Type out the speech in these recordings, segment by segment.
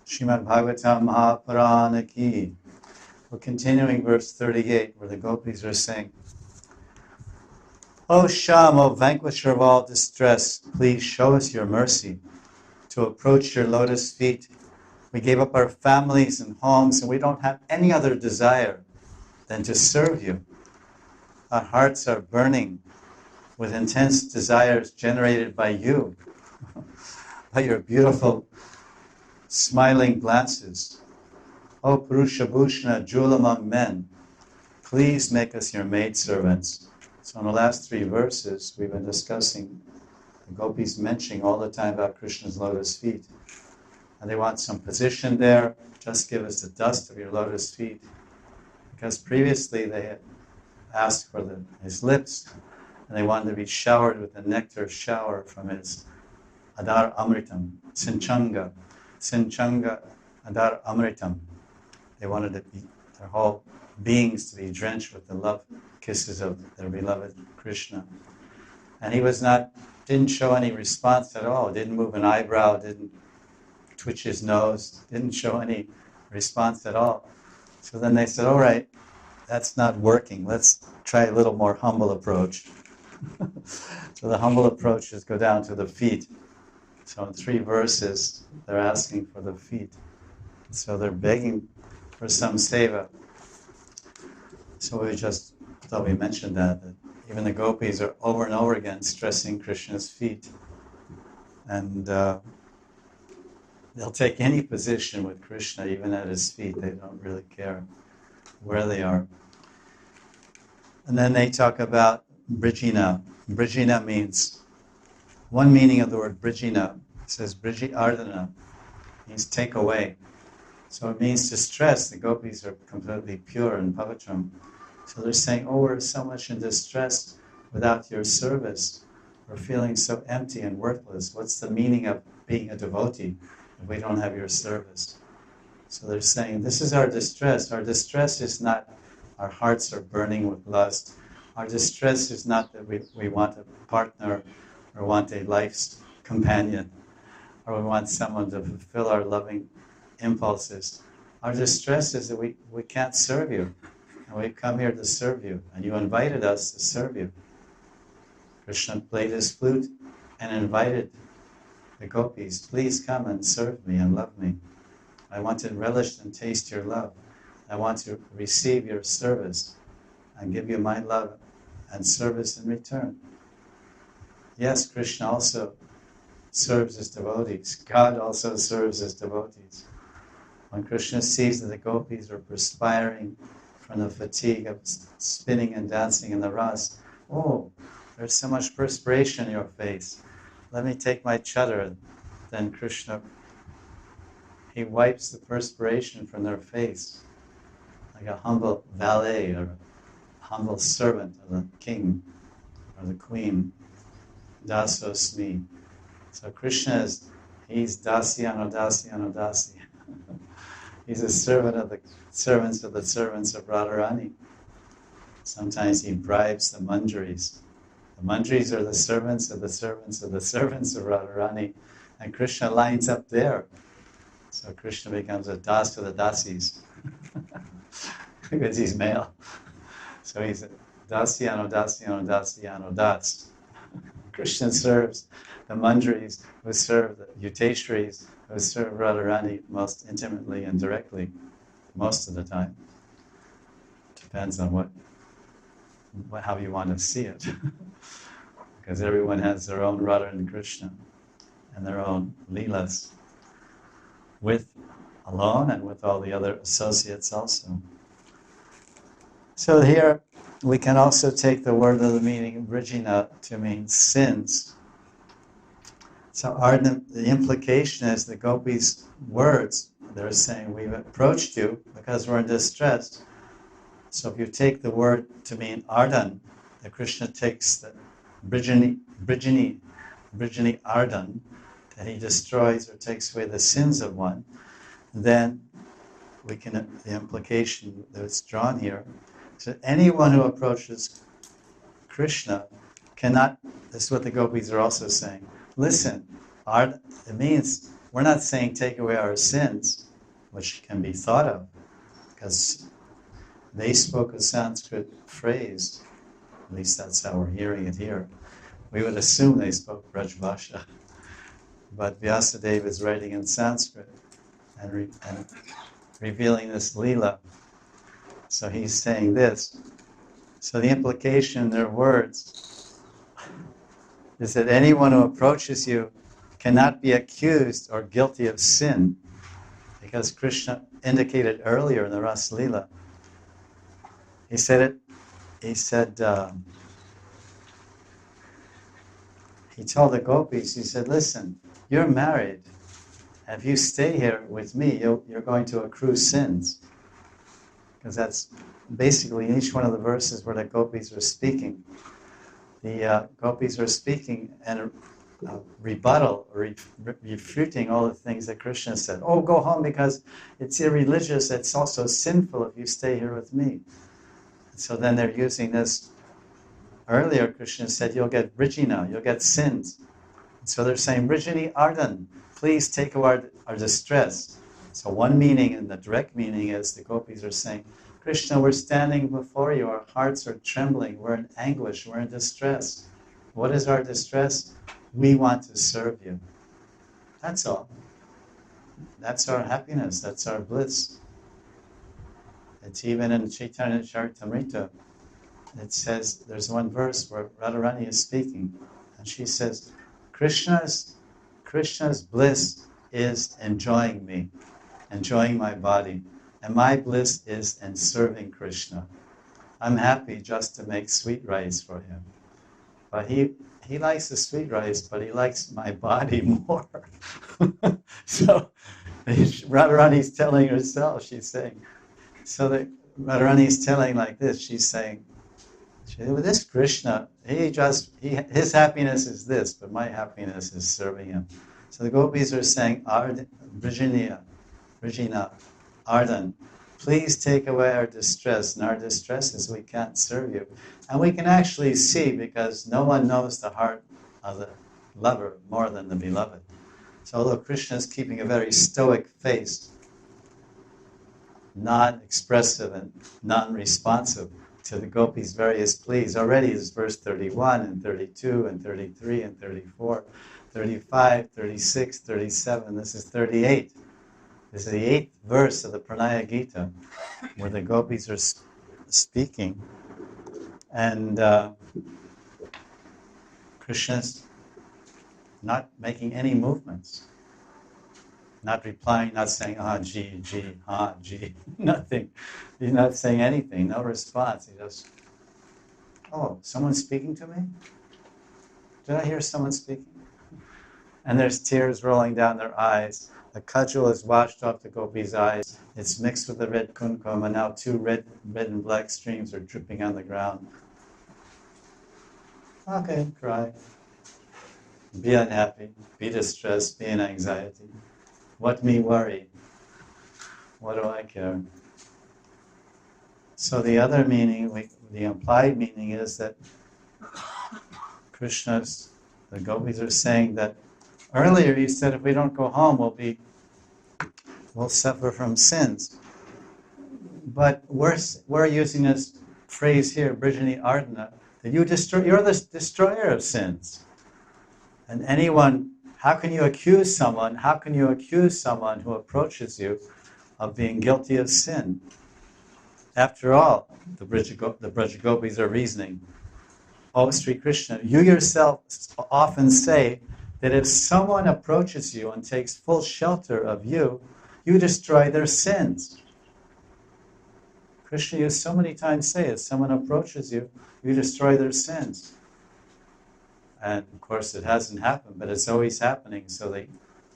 Srimad Bhagavatam Mahapurana ki. We're continuing verse 38, where the gopis are saying, O Sham, O vanquisher of all distress, please show us your mercy. To approach your lotus feet, we gave up our families and homes, and we don't have any other desire than to serve you. Our hearts are burning with intense desires generated by you, by your beautiful, smiling glances. O Purusha Bhushana, jewel among men, please make us your maidservants. So in the last three verses, we've been discussing the gopis mentioning all the time about Krishna's lotus feet. And they want some position there. Just give us the dust of your lotus feet. Because previously they had asked for his lips, and they wanted to be showered with the nectar shower from his Adar Amritam, Sinchanga Adar Amritam. They wanted their whole beings to be drenched with the love kisses of their beloved Krishna. And he didn't show any response at all, didn't move an eyebrow, didn't twitch his nose, didn't show any response at all. So then they said, all right, that's not working. Let's try a little more humble approach. So the humble approach is go down to the feet. So in 3 verses, they're asking for the feet. So they're begging for some seva. So we just thought we mentioned that even the gopis are over and over again stressing Krishna's feet. And they'll take any position with Krishna, even at his feet. They don't really care where they are. And then they talk about Brijina. Brijina means, one meaning of the word Brijina, it says Briji Ardhana, means take away. So it means to stress. The gopis are completely pure and pavitram. So they're saying, oh, we're so much in distress without your service. We're feeling so empty and worthless. What's the meaning of being a devotee if we don't have your service? So they're saying, this is our distress. Our distress is not our hearts are burning with lust. Our distress is not that we want a partner or want a life's companion or we want someone to fulfill our loving impulses. Our distress is that we can't serve you. And we've come here to serve you. And you invited us to serve you. Krishna played his flute and invited the gopis, please come and serve me and love me. I want to relish and taste your love. I want to receive your service and give you my love and service in return. Yes, Krishna also serves his devotees. God also serves his devotees. When Krishna sees that the gopis are perspiring from the fatigue of spinning and dancing in the ras, oh, there's so much perspiration in your face. Let me take my chadar. Then Krishna, he wipes the perspiration from their face like a humble valet or a humble servant of the king or the queen. Dasosmi. So Krishna he's Dasi Anodasi Anodasi. He's a servant of the servants of Radharani. Sometimes he bribes the manjaris. The manjaris are the servants of the servants of the servants of Radharani. And Krishna lines up there. So Krishna becomes a das to the dasis. Because he's male. So he's a Dasyano, Dasyano, Dasyano, Das. Krishna serves the manjaris who serve the Yuteshwaris who serve Radharani most intimately and directly, most of the time. Depends on how you want to see it. Because everyone has their own Radha and Krishna and their own lilas, with alone and with all the other associates also. So here we can also take the word of the meaning Brijina to mean sins. So the implication is the gopis' words. They're saying, we've approached you because we're in distress. So if you take the word to mean Ardhan, that Krishna takes the Brijini Ardhan, that he destroys or takes away the sins of one, then the implication that's drawn here is that anyone who approaches Krishna cannot, this is what the gopis are also saying, listen, it means we're not saying take away our sins, which can be thought of, because they spoke a Sanskrit phrase, at least that's how we're hearing it here. We would assume they spoke Braj Bhasha, but Vyasadeva is writing in Sanskrit and revealing this lila. So he's saying this. So the implication in their words is that anyone who approaches you cannot be accused or guilty of sin, because Krishna indicated earlier in the Ras Lila. He said, he told the gopis, he said, listen, you're married. If you stay here with me, you're going to accrue sins. Because that's basically in each one of the verses where the gopis are speaking. The gopis are speaking and rebuttal, refuting all the things that Krishna said. Oh, go home because it's irreligious, it's also sinful if you stay here with me. So then they're using this. Earlier, Krishna said, you'll get Vrijina, you'll get sins. So they're saying, Vrijini Ardan, please take away our distress. So one meaning, and the direct meaning is, the gopis are saying, Krishna, we're standing before you, our hearts are trembling, we're in anguish, we're in distress. What is our distress? We want to serve you. That's all. That's our happiness, that's our bliss. It's even in Chaitanya Charitamrita. It says, there's one verse where Radharani is speaking, and she says, Krishna's bliss is enjoying me, enjoying my body, and my bliss is in serving Krishna. I'm happy just to make sweet rice for him. But he likes the sweet rice, but he likes my body more. So Radharani's telling herself, she's saying, so that Radharani's telling like this, she's saying, with this Krishna, his happiness is this, but my happiness is serving him. So the gopis are saying, Vrijina, Ardan, please take away our distress, and our distress is we can't serve you. And we can actually see, because no one knows the heart of the lover more than the beloved. So although Krishna is keeping a very stoic face, non-expressive and non-responsive to the gopis' various pleas. Already is verse 31 and 32 and 33 and 34, 35, 36, 37. This is 38. This is the 8th verse of the Pranaya Gita, where the gopis are speaking. And Krishna's not making any movements. Not replying, not saying, gee, nothing. He's not saying anything, no response. He just, oh, someone's speaking to me? Did I hear someone speaking? And there's tears rolling down their eyes. The cudgel is washed off the gopi's eyes. It's mixed with the red kumkum, and now 2 red and black streams are dripping on the ground. Okay, cry. Be unhappy, be distressed, be in anxiety. What me worry? What do I care? So the other meaning, the implied meaning is that the gopis are saying that earlier he said if we don't go home we'll suffer from sins. But we're using this phrase here, Vrijini Ardana, that you're the destroyer of sins. And how can you accuse someone who approaches you of being guilty of sin? After all, the Braja Gopis are reasoning, oh, Sri Krishna, you yourself often say that if someone approaches you and takes full shelter of you, you destroy their sins. Krishna, you so many times say, if someone approaches you, you destroy their sins. And of course it hasn't happened, but it's always happening. So they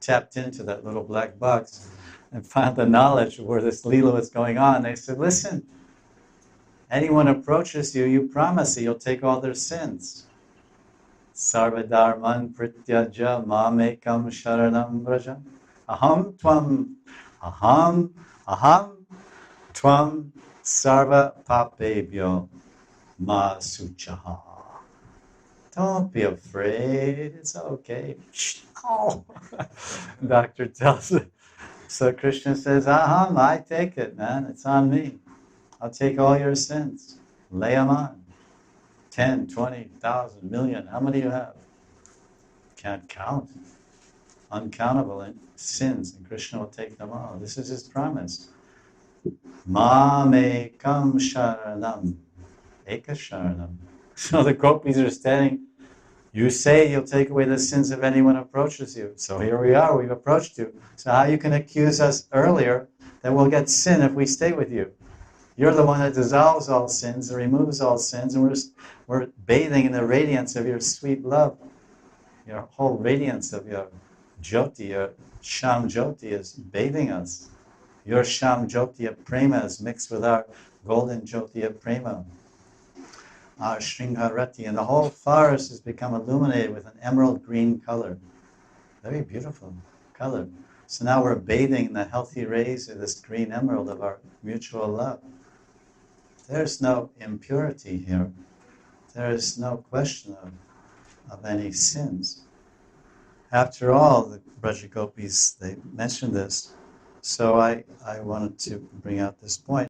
tapped into that little black box and found the knowledge of where this lila was going on. They said, listen, anyone approaches you, you promise you'll take all their sins. Sarva dharman prityaja mamekam sharanam vraja. Aham tvam sarva papebhyo ma suchaha. Don't be afraid. It's okay. Oh, doctor tells it. So Krishna says, I take it, man. It's on me. I'll take all your sins. Lay them on. 10, 20,000, million. How many do you have? Can't count. Uncountable sins. And Krishna will take them all. This is his promise. Mamekam sharanam. Eka sharanam. So the gopis are standing. You say you'll take away the sins if anyone approaches you. So here we are, we've approached you. So how you can accuse us earlier that we'll get sin if we stay with you? You're the one that dissolves all sins and removes all sins, and we're bathing in the radiance of your sweet love. Your whole radiance of your Jyoti, your Sham Jyoti is bathing us. Your Sham Jyoti of Prema is mixed with our golden Jyoti of Prema. Our Shringharati, and the whole forest has become illuminated with an emerald green color. Very beautiful color. So now we're bathing in the healthy rays of this green emerald of our mutual love. There's no impurity here. There is no question of any sins. After all, the Brajagopis, they mentioned this. So I wanted to bring out this point.